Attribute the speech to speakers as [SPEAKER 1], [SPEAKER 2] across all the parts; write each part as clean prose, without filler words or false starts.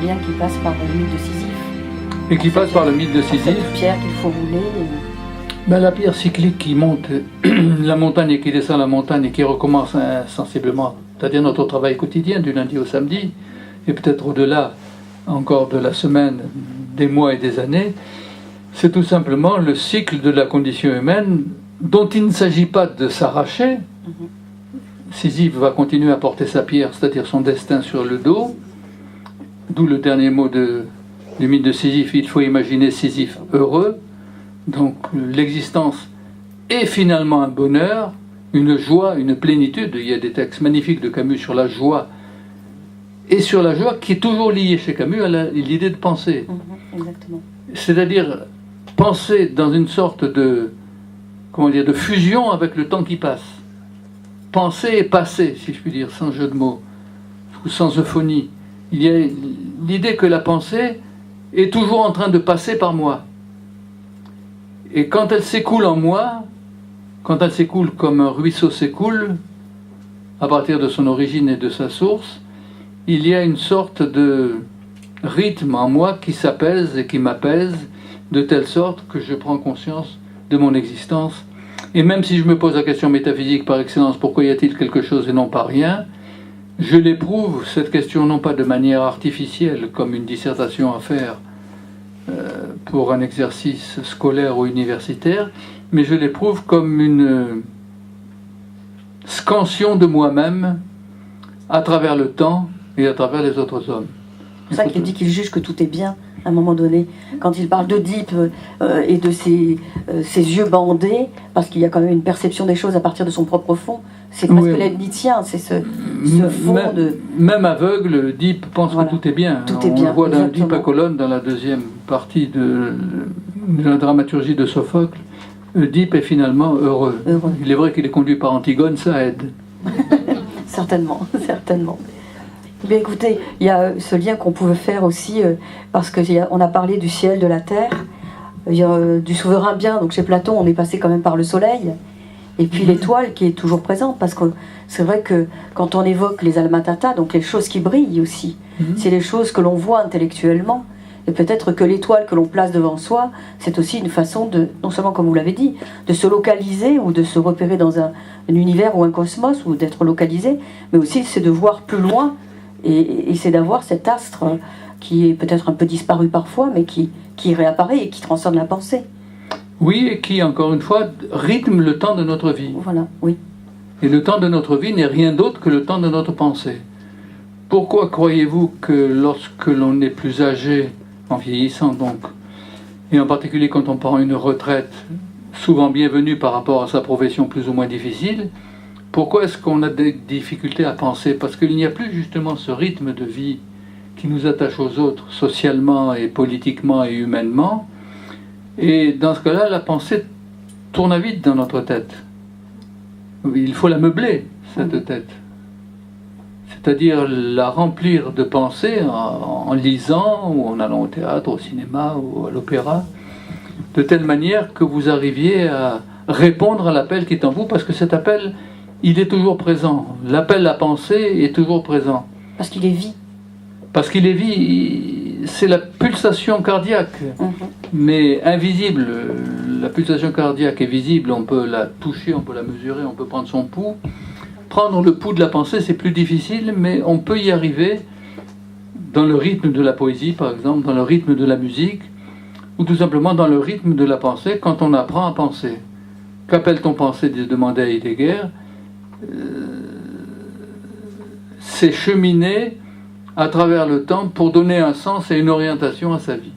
[SPEAKER 1] lien qui passe par le mythe de Sisyphe.
[SPEAKER 2] Et qui passe par le mythe de
[SPEAKER 1] Cette
[SPEAKER 2] Sisyphe.
[SPEAKER 1] pierre qu'il faut rouler.
[SPEAKER 2] Ben, la pierre cyclique qui monte la montagne et qui descend la montagne et qui recommence insensiblement, c'est-à-dire notre travail quotidien du lundi au samedi, et peut-être au-delà encore de la semaine, des mois et des années, c'est tout simplement le cycle de la condition humaine dont il ne s'agit pas de s'arracher. Sisyphe va continuer à porter sa pierre, c'est-à-dire son destin sur le dos, d'où le dernier mot du mythe de Sisyphe, il faut imaginer Sisyphe heureux. Donc l'existence est finalement un bonheur, une joie, une plénitude. Il y a des textes magnifiques de Camus sur la joie, et sur la joie qui est toujours liée chez Camus à l'idée de penser.
[SPEAKER 1] Exactement.
[SPEAKER 2] C'est-à-dire penser dans une sorte de, comment dire, de fusion avec le temps qui passe. Penser et passer, si je puis dire, sans jeu de mots, ou sans euphonie. Il y a l'idée que la pensée est toujours en train de passer par moi. Et quand elle s'écoule en moi, quand elle s'écoule comme un ruisseau s'écoule, à partir de son origine et de sa source, il y a une sorte de rythme en moi qui s'apaise et qui m'apaise, de telle sorte que je prends conscience de mon existence. Et même si je me pose la question métaphysique par excellence, pourquoi y a-t-il quelque chose et non pas rien, je l'éprouve, cette question, non pas de manière artificielle, comme une dissertation à faire pour un exercice scolaire ou universitaire, mais je l'éprouve comme une scansion de moi-même à travers le temps et à travers les autres hommes.
[SPEAKER 1] C'est pour ça qu'il dit qu'il juge que tout est bien à un moment donné. Quand il parle d'Oedipe et de ses yeux bandés, parce qu'il y a quand même une perception des choses à partir de son propre fond, c'est presque leibnizien, c'est ce fond de...
[SPEAKER 2] Même aveugle, Oedipe pense que tout est bien.
[SPEAKER 1] Tout est
[SPEAKER 2] On
[SPEAKER 1] bien,
[SPEAKER 2] le voit dans
[SPEAKER 1] exactement.
[SPEAKER 2] Oedipe à Colonne, dans la deuxième partie de la dramaturgie de Sophocle. Oedipe est finalement heureux. Il est vrai qu'il est conduit par Antigone, ça aide.
[SPEAKER 1] Certainement, certainement. Eh bien, écoutez, il y a ce lien qu'on pouvait faire aussi, parce qu'on a parlé du ciel, de la terre, il y a du souverain bien, donc chez Platon, on est passé quand même par le soleil, et puis l'étoile qui est toujours présente, parce que c'est vrai que quand on évoque les almatata, donc les choses qui brillent aussi, c'est les choses que l'on voit intellectuellement, et peut-être que l'étoile que l'on place devant soi, c'est aussi une façon de, non seulement comme vous l'avez dit, de se localiser ou de se repérer dans un univers ou un cosmos, ou d'être localisé, mais aussi c'est de voir plus loin, et c'est d'avoir cet astre qui est peut-être un peu disparu parfois, mais qui réapparaît et qui transcende la pensée.
[SPEAKER 2] Oui, et qui, encore une fois, rythme le temps de notre vie.
[SPEAKER 1] Voilà, oui.
[SPEAKER 2] Et le temps de notre vie n'est rien d'autre que le temps de notre pensée. Pourquoi croyez-vous que lorsque l'on est plus âgé, en vieillissant donc, et en particulier quand on prend une retraite, souvent bienvenue par rapport à sa profession plus ou moins difficile, pourquoi est-ce qu'on a des difficultés à penser? Parce qu'il n'y a plus justement ce rythme de vie qui nous attache aux autres, socialement et politiquement et humainement. Et dans ce cas-là, la pensée tourne vite dans notre tête. Il faut la meubler, cette tête. C'est-à-dire la remplir de pensées en lisant, ou en allant au théâtre, au cinéma, ou à l'opéra, de telle manière que vous arriviez à répondre à l'appel qui est en vous, parce que cet appel, il est toujours présent. L'appel à penser est toujours présent.
[SPEAKER 1] Parce qu'il est vie.
[SPEAKER 2] Parce qu'il est vie, c'est la pulsation cardiaque, mais invisible. La pulsation cardiaque est visible, on peut la toucher, on peut la mesurer, on peut prendre son pouls. Prendre le pouls de la pensée, c'est plus difficile, mais on peut y arriver dans le rythme de la poésie, par exemple, dans le rythme de la musique, ou tout simplement dans le rythme de la pensée, quand on apprend à penser. Qu'appelle-t-on penser, demandait Heidegger? C'est cheminer à travers le temps pour donner un sens et une orientation à sa vie.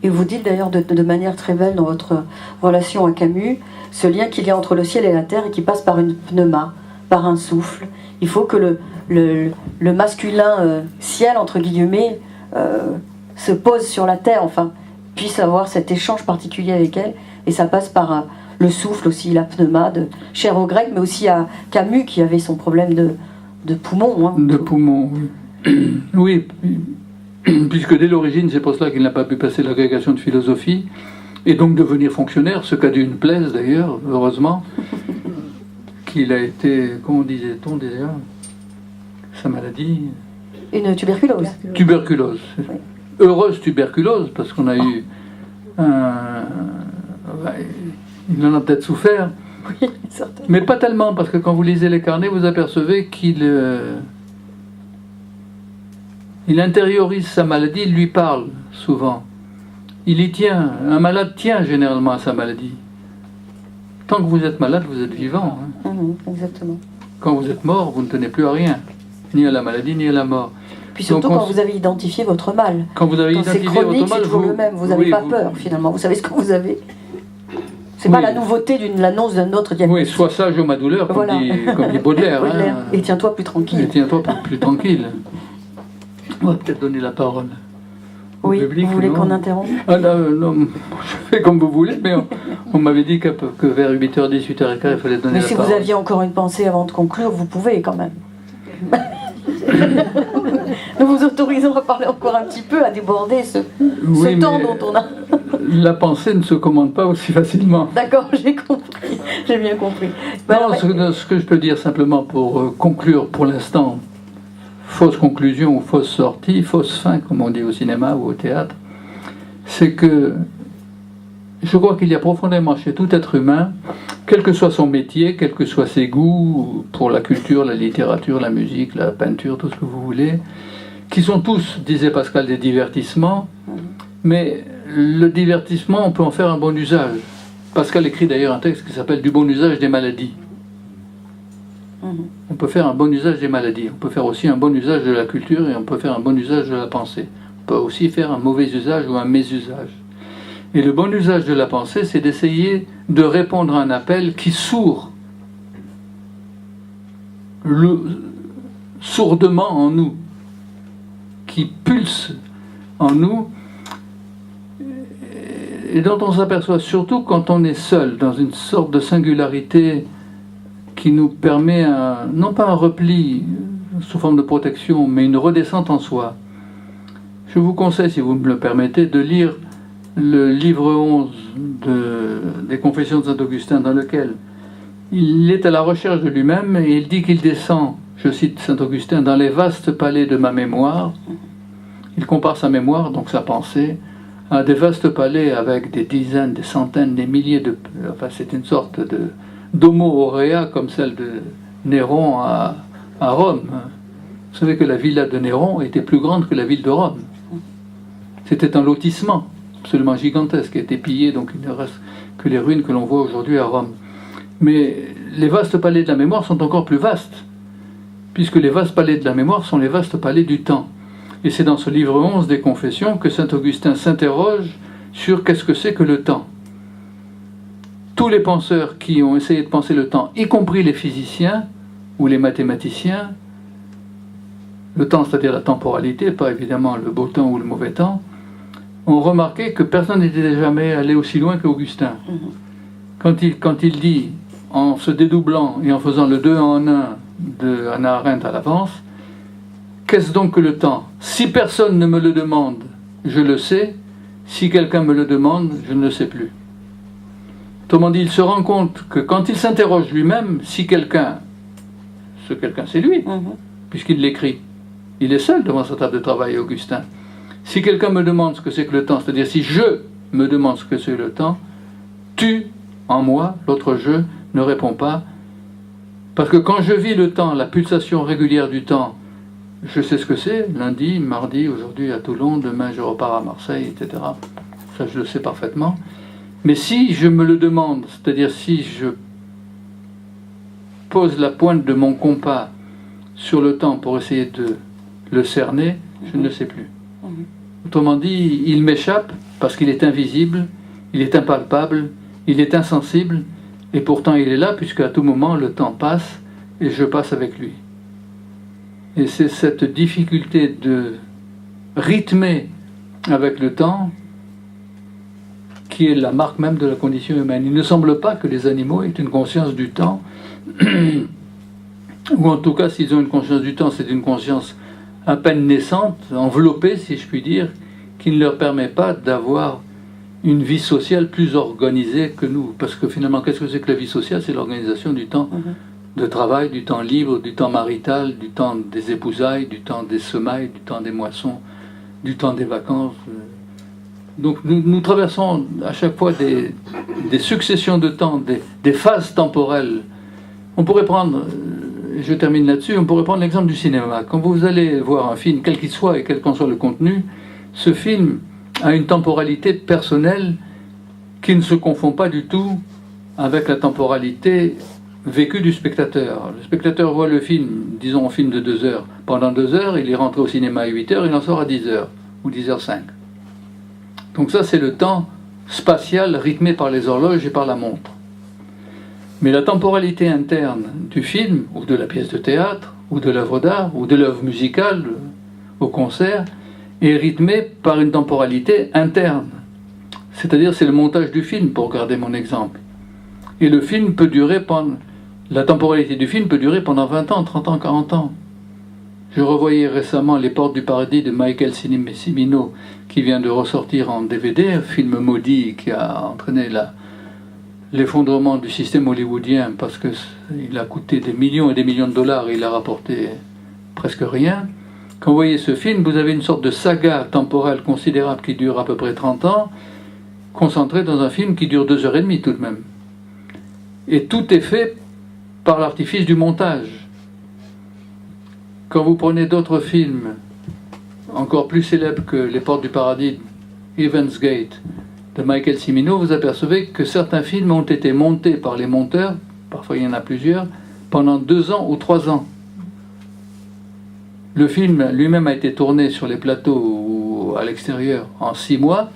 [SPEAKER 1] Et vous dites d'ailleurs de manière très belle dans votre relation à Camus, ce lien qu'il y a entre le ciel et la terre et qui passe par une pneuma, par un souffle. Il faut que le masculin ciel, entre guillemets, se pose sur la terre, enfin, puisse avoir cet échange particulier avec elle, et ça passe par le souffle aussi, la pneuma, cher aux Grecs, mais aussi à Camus qui avait son problème de poumon. Hein,
[SPEAKER 2] de poumon, oui. Oui, puisque dès l'origine, c'est pour cela qu'il n'a pas pu passer l'agrégation de philosophie, et donc devenir fonctionnaire, ce qu'a dû une plaise d'ailleurs, heureusement, qu'il a été, comment disait-on déjà, sa maladie,
[SPEAKER 1] Une tuberculose.
[SPEAKER 2] Tuberculose.
[SPEAKER 1] Oui.
[SPEAKER 2] Heureuse tuberculose, parce qu'on a eu il en a peut-être souffert.
[SPEAKER 1] Oui, certainement.
[SPEAKER 2] Mais pas tellement, parce que quand vous lisez les carnets, vous apercevez qu'il il intériorise sa maladie, il lui parle souvent. Il y tient. Un malade tient généralement à sa maladie. Tant que vous êtes malade, vous êtes vivant. Hein.
[SPEAKER 1] Exactement.
[SPEAKER 2] Quand vous êtes mort, vous ne tenez plus à rien. Ni à la maladie, ni à la mort.
[SPEAKER 1] Puis surtout quand vous avez identifié votre mal.
[SPEAKER 2] Quand vous avez identifié
[SPEAKER 1] chronique,
[SPEAKER 2] votre mal,
[SPEAKER 1] c'est toujours le même. Vous n'avez pas peur, finalement. Vous savez ce que vous avez. C'est pas la nouveauté d'une l'annonce d'un autre diagnostic.
[SPEAKER 2] Oui, sois sage ô ma douleur, comme,
[SPEAKER 1] voilà.
[SPEAKER 2] comme dit Baudelaire.
[SPEAKER 1] Baudelaire.
[SPEAKER 2] Hein.
[SPEAKER 1] Et tiens-toi plus tranquille.
[SPEAKER 2] Et tiens-toi plus tranquille. On va peut-être donner la parole au public.
[SPEAKER 1] Vous voulez qu'on interrompe?
[SPEAKER 2] Ah non, je fais comme vous voulez, mais on m'avait dit que vers 8h, 18h15, il fallait donner la parole.
[SPEAKER 1] Mais si vous aviez encore une pensée avant de conclure, vous pouvez quand même. Nous vous autorisons à parler encore un petit peu, à déborder ce temps dont on a...
[SPEAKER 2] La pensée ne se commande pas aussi facilement.
[SPEAKER 1] D'accord, j'ai compris, j'ai bien compris.
[SPEAKER 2] Non, ce que je peux dire simplement pour conclure pour l'instant, fausse conclusion ou fausse sortie, fausse fin, comme on dit au cinéma ou au théâtre, c'est que je crois qu'il y a profondément chez tout être humain, quel que soit son métier, quels que soient ses goûts pour la culture, la littérature, la musique, la peinture, tout ce que vous voulez, qui sont tous, disait Pascal, des divertissements, mais le divertissement, on peut en faire un bon usage. Pascal écrit d'ailleurs un texte qui s'appelle « Du bon usage des maladies ». On peut faire un bon usage des maladies, on peut faire aussi un bon usage de la culture et on peut faire un bon usage de la pensée. On peut aussi faire un mauvais usage ou un mésusage. Et le bon usage de la pensée, c'est d'essayer de répondre à un appel qui sourd sourdement en nous, qui pulse en nous, et dont on s'aperçoit surtout quand on est seul, dans une sorte de singularité qui nous permet, non pas un repli sous forme de protection, mais une redescente en soi. Je vous conseille, si vous me le permettez, de lire le livre 11 des Confessions de Saint-Augustin, dans lequel il est à la recherche de lui-même et il dit qu'il descend, je cite Saint-Augustin, dans les vastes palais de ma mémoire. Il compare sa mémoire, donc sa pensée, à des vastes palais avec des dizaines, des centaines, des milliers de... Enfin, c'est une sorte d'homo aurea comme celle de Néron à Rome. Vous savez que la villa de Néron était plus grande que la ville de Rome. C'était un lotissement absolument gigantesque, qui a été pillé, donc il ne reste que les ruines que l'on voit aujourd'hui à Rome. Mais les vastes palais de la mémoire sont encore plus vastes, puisque les vastes palais de la mémoire sont les vastes palais du temps. Et c'est dans ce livre 11 des Confessions que saint Augustin s'interroge sur qu'est-ce que c'est que le temps. Tous les penseurs qui ont essayé de penser le temps, y compris les physiciens ou les mathématiciens, le temps, c'est-à-dire la temporalité, pas évidemment le beau temps ou le mauvais temps, ont remarqué que personne n'était jamais allé aussi loin qu'Augustin. Quand il dit, en se dédoublant et en faisant le 2 en 1 de Hannah Arendt à l'avance, qu'est-ce donc que le temps? Si personne ne me le demande, je le sais. Si quelqu'un me le demande, je ne le sais plus. Autrement dit, il se rend compte que quand il s'interroge lui-même, si quelqu'un, ce quelqu'un c'est lui, puisqu'il l'écrit, il est seul devant sa table de travail, Augustin. Si quelqu'un me demande ce que c'est que le temps, c'est-à-dire si je me demande ce que c'est le temps, tu, en moi, l'autre je, ne répond pas. Parce que quand je vis le temps, la pulsation régulière du temps, je sais ce que c'est, lundi, mardi, aujourd'hui à Toulon, demain je repars à Marseille, etc. Ça je le sais parfaitement. Mais si je me le demande, c'est-à-dire si je pose la pointe de mon compas sur le temps pour essayer de le cerner, je ne le sais plus. Autrement dit, il m'échappe parce qu'il est invisible, il est impalpable, il est insensible, et pourtant il est là puisque à tout moment le temps passe et je passe avec lui. Et c'est cette difficulté de rythmer avec le temps qui est la marque même de la condition humaine. Il ne semble pas que les animaux aient une conscience du temps, ou en tout cas s'ils ont une conscience du temps, c'est une conscience à peine naissante, enveloppée si je puis dire, qui ne leur permet pas d'avoir une vie sociale plus organisée que nous. Parce que finalement, qu'est-ce que c'est que la vie sociale? C'est l'organisation du temps de travail, du temps libre, du temps marital, du temps des épousailles, du temps des semailles, du temps des moissons, du temps des vacances. Donc nous traversons à chaque fois des successions de temps, des phases temporelles. On pourrait prendre, je termine là-dessus, on pourrait prendre l'exemple du cinéma. Quand vous allez voir un film, quel qu'il soit et quel qu'en soit le contenu, ce film a une temporalité personnelle qui ne se confond pas du tout avec la temporalité vécue du spectateur. Le spectateur voit le film, disons un film de 2 heures. Pendant 2 heures, il est rentré au cinéma à 8 heures, il en sort à 10 heures ou 10h05. Donc ça, c'est le temps spatial rythmé par les horloges et par la montre. Mais la temporalité interne du film, ou de la pièce de théâtre, ou de l'œuvre d'art, ou de l'œuvre musicale, au concert, est rythmée par une temporalité interne. C'est-à-dire, c'est le montage du film, pour garder mon exemple. Et le film peut durer pendant... La temporalité du film peut durer pendant 20 ans, 30 ans, 40 ans. Je revoyais récemment Les Portes du Paradis de Michael Cimino, qui vient de ressortir en DVD, un film maudit qui a entraîné l'effondrement du système hollywoodien parce qu'il a coûté des millions et des millions de dollars et il a rapporté presque rien. Quand vous voyez ce film, vous avez une sorte de saga temporelle considérable qui dure à peu près 30 ans, concentrée dans un film qui dure 2h30 tout de même. Et tout est fait par l'artifice du montage. Quand vous prenez d'autres films encore plus célèbres que Les Portes du Paradis, Heaven's Gate, de Michael Cimino, vous apercevez que certains films ont été montés par les monteurs, parfois il y en a plusieurs, pendant 2 ans ou 3 ans. Le film lui-même a été tourné sur les plateaux ou à l'extérieur en 6 mois,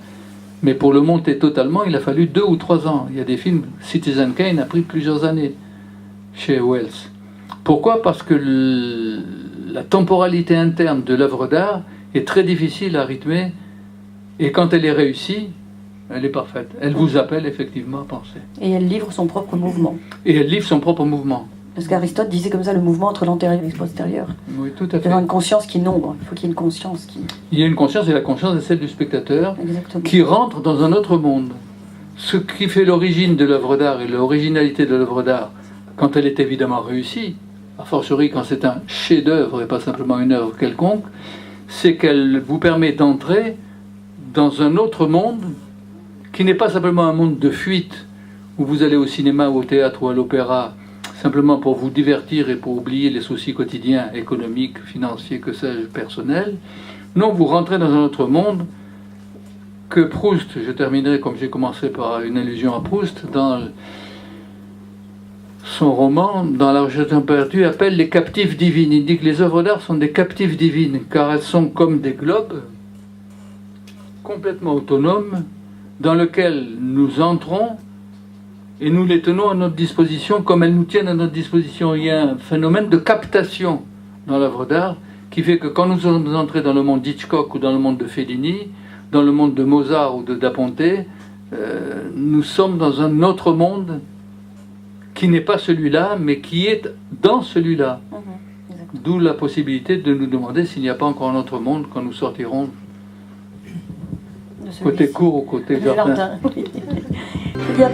[SPEAKER 2] mais pour le monter totalement, il a fallu 2 ou 3 ans. Il y a des films, Citizen Kane a pris plusieurs années chez Wells. Pourquoi ? Parce que la temporalité interne de l'œuvre d'art est très difficile à rythmer, et quand elle est réussie, elle est parfaite. Elle vous appelle effectivement à penser.
[SPEAKER 1] Et elle livre son propre mouvement.
[SPEAKER 2] Et elle livre son propre mouvement.
[SPEAKER 1] Parce qu'Aristote disait comme ça le mouvement entre l'antérieur et l'extérieur.
[SPEAKER 2] Oui, tout à fait.
[SPEAKER 1] Il y a une conscience qui nombre. Il faut qu'il y ait une conscience qui...
[SPEAKER 2] Il y a une conscience, et la conscience est celle du spectateur.
[SPEAKER 1] Exactement.
[SPEAKER 2] Qui rentre dans un autre monde. Ce qui fait l'origine de l'œuvre d'art et l'originalité de l'œuvre d'art, quand elle est évidemment réussie, a fortiori quand c'est un chef-d'œuvre et pas simplement une œuvre quelconque, c'est qu'elle vous permet d'entrer dans un autre monde qui n'est pas simplement un monde de fuite où vous allez au cinéma ou au théâtre ou à l'opéra simplement pour vous divertir et pour oublier les soucis quotidiens, économiques, financiers, que sais-je, personnels. Non, vous rentrez dans un autre monde que Proust, je terminerai comme j'ai commencé par une allusion à Proust, dans son roman, dans La Recherche d'un perdu, appelle les captives divines. Il dit que les œuvres d'art sont des captives divines, car elles sont comme des globes, complètement autonomes, dans lesquels nous entrons et nous les tenons à notre disposition comme elles nous tiennent à notre disposition. Il y a un phénomène de captation dans l'œuvre d'art qui fait que quand nous sommes entrés dans le monde d'Hitchcock ou dans le monde de Fellini, dans le monde de Mozart ou de Da Ponte, nous sommes dans un autre monde qui n'est pas celui-là, mais qui est dans celui-là. D'où la possibilité de nous demander s'il n'y a pas encore un autre monde quand nous sortirons côté cour ou côté jardin.
[SPEAKER 1] Il y a